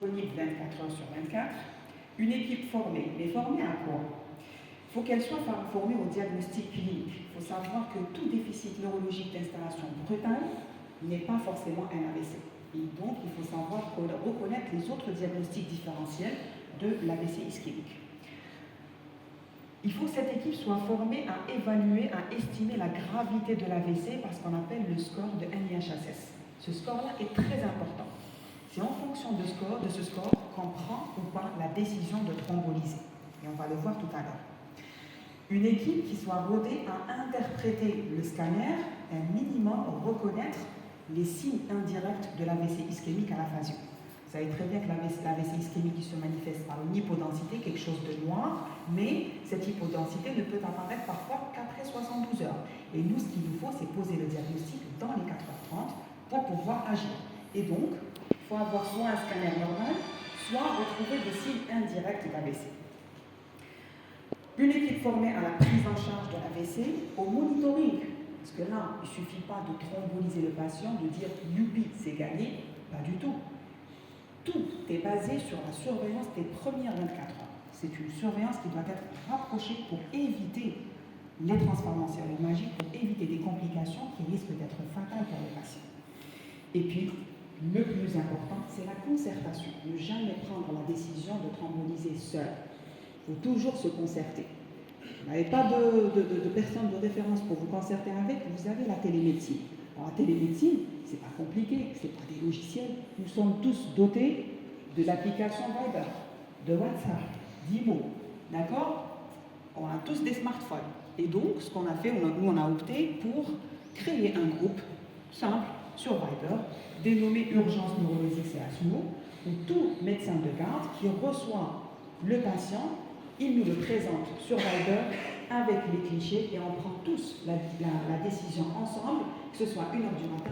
disponible 24 heures sur 24, une équipe formée. Mais formée à quoi? Il faut qu'elle soit formée au diagnostic clinique. Il faut savoir que tout déficit neurologique d'installation brutale n'est pas forcément un AVC. Et donc, il faut savoir reconnaître les autres diagnostics différentiels de l'AVC ischémique. Il faut que cette équipe soit formée à évaluer, à estimer la gravité de l'AVC par ce qu'on appelle le score de NIHSS. Ce score-là est très important. C'est en fonction de ce score qu'on prend ou pas la décision de thromboliser. Et on va le voir tout à l'heure. Une équipe qui soit rodée à interpréter le scanner et un minimum reconnaître les signes indirects de l'AVC ischémique à la phasion. Vous savez très bien que l'AVC ischémique qui se manifeste par une hypodensité, quelque chose de noir, mais cette hypodensité ne peut apparaître parfois qu'après 72 heures. Et nous, ce qu'il nous faut, c'est poser le diagnostic dans les 4h30 pour pouvoir agir. Et donc, il faut avoir soit un scanner normal, soit retrouver des signes indirects d'AVC. Une équipe formée à la prise en charge de l'AVC, au monitoring. Parce que là, il ne suffit pas de thromboliser le patient, de dire « youpi, c'est gagné », pas du tout. Tout est basé sur la surveillance des premières 24 heures. C'est une surveillance qui doit être rapprochée pour éviter les transformations magiques, pour éviter des complications qui risquent d'être fatales pour le patient. Et puis, le plus important, c'est la concertation. Ne jamais prendre la décision de thromboliser seul. Il faut toujours se concerter. Vous n'avez pas de personne de référence pour vous concerter avec, vous avez la télémédecine. Alors, la télémédecine, c'est pas compliqué, c'est pas des logiciels. Nous sommes tous dotés de l'application Viber, de WhatsApp, d'IMO, d'accord? On a tous des smartphones. Et donc, ce qu'on a fait, nous on a opté pour créer un groupe simple sur Viber, dénommé Urgence neurologique CHMO, où tout médecin de garde qui reçoit le patient, il nous le présente sur Viber avec les clichés et on prend tous la décision ensemble, que ce soit 1h du matin.